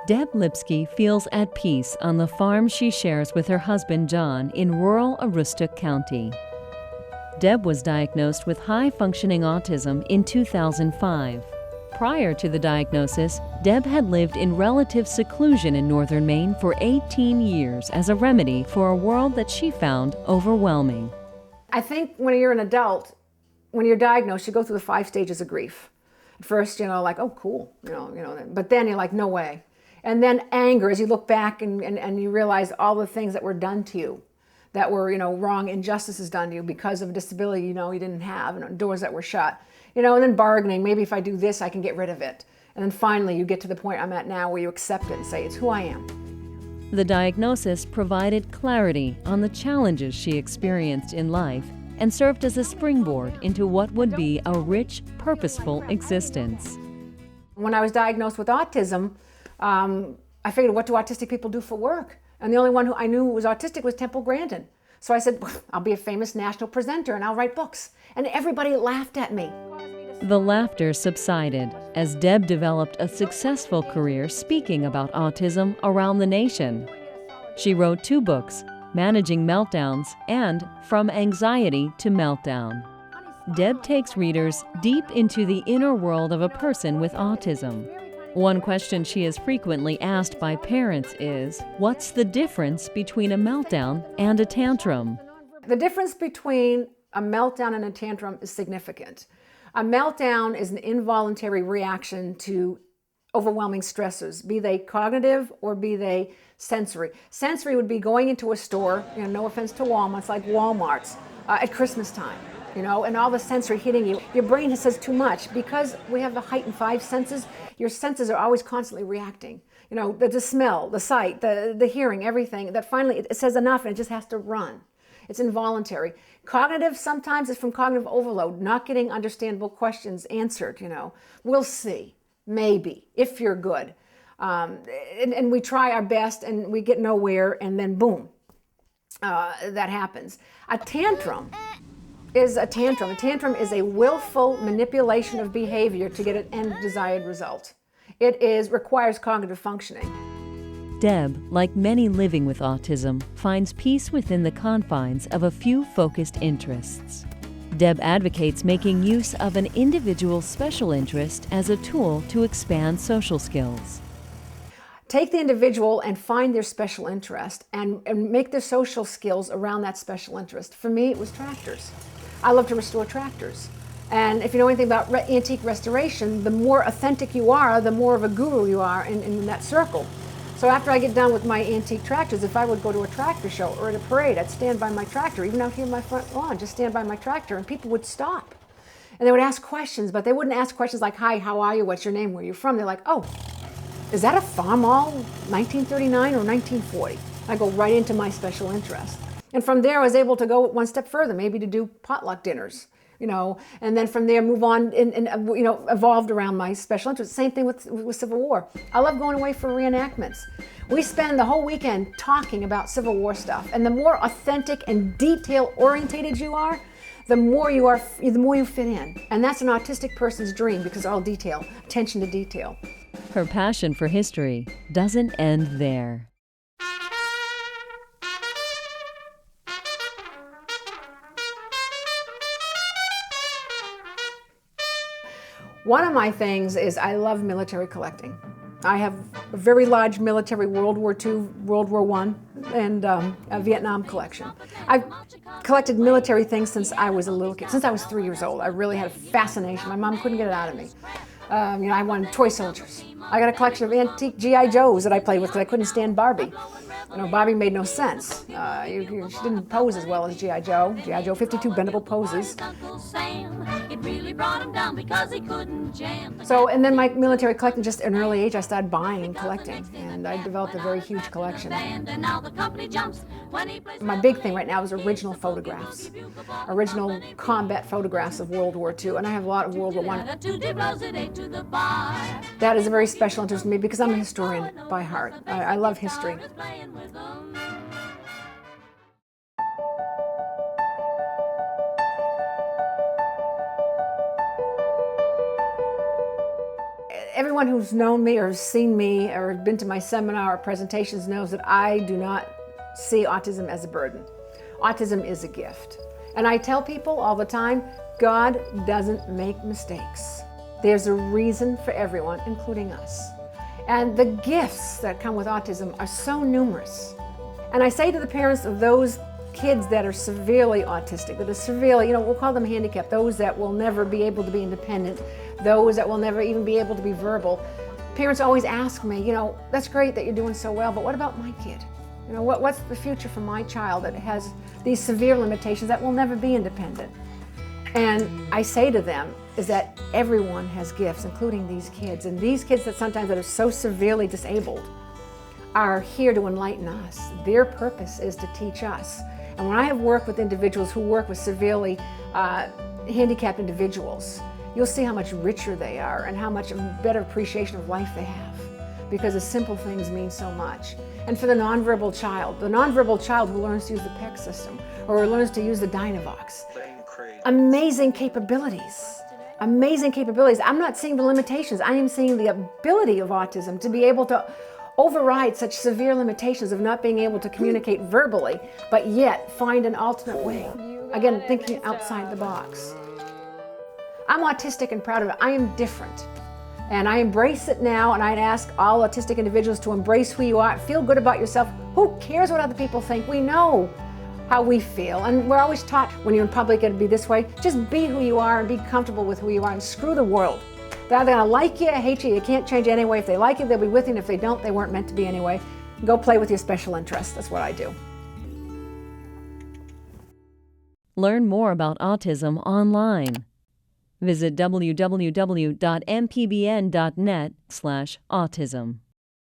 Deb Lipsky feels at peace on the farm she shares with her husband John in rural Aroostook County. Deb was diagnosed with high-functioning autism in 2005. Prior to the diagnosis, Deb had lived in relative seclusion in northern Maine for 18 years as a remedy for a world that she found overwhelming. I think when you're an adult, when you're diagnosed, you go through the 5 stages of grief. At first, like, oh, cool, but then you're like, no way. And then anger, as you look back and you realize all the things that were done to you, that were, wrong injustices done to you because of a disability, you didn't have, and doors that were shut. And then bargaining, maybe if I do this, I can get rid of it. And then finally, you get to the point I'm at now where you accept it and say, it's who I am. The diagnosis provided clarity on the challenges she experienced in life and served as a springboard into what would be a rich, purposeful existence. When I was diagnosed with autism, I figured, what do autistic people do for work? And the only one who I knew was autistic was Temple Grandin. So I said, I'll be a famous national presenter and I'll write books. And everybody laughed at me. The laughter subsided as Deb developed a successful career speaking about autism around the nation. She wrote 2 books, Managing Meltdowns and From Anxiety to Meltdown. Deb takes readers deep into the inner world of a person with autism. One question she is frequently asked by parents is, what's the difference between a meltdown and a tantrum? The difference between a meltdown and a tantrum is significant. A meltdown is an involuntary reaction to overwhelming stressors, be they cognitive or be they sensory. Sensory would be going into a store, no offense to Walmart's, like Walmart's, at Christmas time. And all the sensory hitting you. Your brain says too much. Because we have the heightened 5 senses, your senses are always constantly reacting. The smell, the sight, the hearing, everything, that finally it says enough and it just has to run. It's involuntary. Cognitive sometimes is from cognitive overload, not getting understandable questions answered, We'll see, maybe, if you're good. And we try our best and we get nowhere and then boom, that happens. A tantrum is a tantrum. A tantrum is a willful manipulation of behavior to get an end desired result. It requires cognitive functioning. Deb, like many living with autism, finds peace within the confines of a few focused interests. Deb advocates making use of an individual's special interest as a tool to expand social skills. Take the individual and find their special interest and make their social skills around that special interest. For me, it was tractors. I love to restore tractors. And if you know anything about antique restoration, the more authentic you are, the more of a guru you are in that circle. So after I get done with my antique tractors, if I would go to a tractor show or at a parade, I'd stand by my tractor, even out here in my front lawn, just stand by my tractor, and people would stop. And they would ask questions, but they wouldn't ask questions like, hi, how are you, what's your name, where are you from? They're like, oh, is that a farmall, 1939 or 1940? I go right into my special interest. And from there, I was able to go one step further, maybe to do potluck dinners, and then from there move on and evolved around my special interest. Same thing with Civil War. I love going away for reenactments. We spend the whole weekend talking about Civil War stuff, and the more authentic and detail-orientated you are, the more you fit in. And that's an autistic person's dream because all detail, attention to detail. Her passion for history doesn't end there. One of my things is I love military collecting. I have a very large military World War II, World War I, and a Vietnam collection. I've collected military things since I was a little kid, since I was 3 years old. I really had a fascination. My mom couldn't get it out of me. I wanted toy soldiers. I got a collection of antique G.I. Joes that I played with because I couldn't stand Barbie. Barbie made no sense. She didn't pose as well as G.I. Joe. G.I. Joe, 52 bendable poses. So, and then my military collecting, just at an early age, I started buying and collecting, and I developed a very huge collection. My big thing right now is original photographs, original combat photographs of World War II, and I have a lot of World War I. That is a very special interest to me because I'm a historian by heart. I love history. everyone who's known me or has seen me or been to my seminar or presentations knows that I do not see autism as a burden. Autism is a gift. And I tell people all the time, God doesn't make mistakes. There's a reason for everyone, including us. And the gifts that come with autism are so numerous. And I say to the parents of those kids that are severely autistic, that are severely, we'll call them handicapped, those that will never be able to be independent, those that will never even be able to be verbal. Parents always ask me, that's great that you're doing so well, but what about my kid? What's the future for my child that has these severe limitations that will never be independent? And I say to them is that everyone has gifts, including these kids. And these kids that sometimes that are so severely disabled are here to enlighten us. Their purpose is to teach us. And when I have worked with individuals who work with severely handicapped individuals, you'll see how much richer they are and how much better appreciation of life they have, because the simple things mean so much. And for the nonverbal child who learns to use the PEC system or who learns to use the Dynavox, amazing capabilities. Amazing capabilities. I'm not seeing the limitations. I am seeing the ability of autism to be able to override such severe limitations of not being able to communicate verbally, but yet find an alternate way. Again, thinking outside the box. I'm autistic and proud of it. I am different. And I embrace it now, and I'd ask all autistic individuals to embrace who you are, feel good about yourself. Who cares what other people think? We know how we feel, and we're always taught when you're in public it'd be this way. Just be who you are and be comfortable with who you are, and screw the world. They're either gonna like you or hate you. You can't change anyway. If they like you, they'll be with you, and if they don't, they weren't meant to be anyway. Go play with your special interests. That's what I do. Learn more about autism online. Visit www.mpbn.net/autism.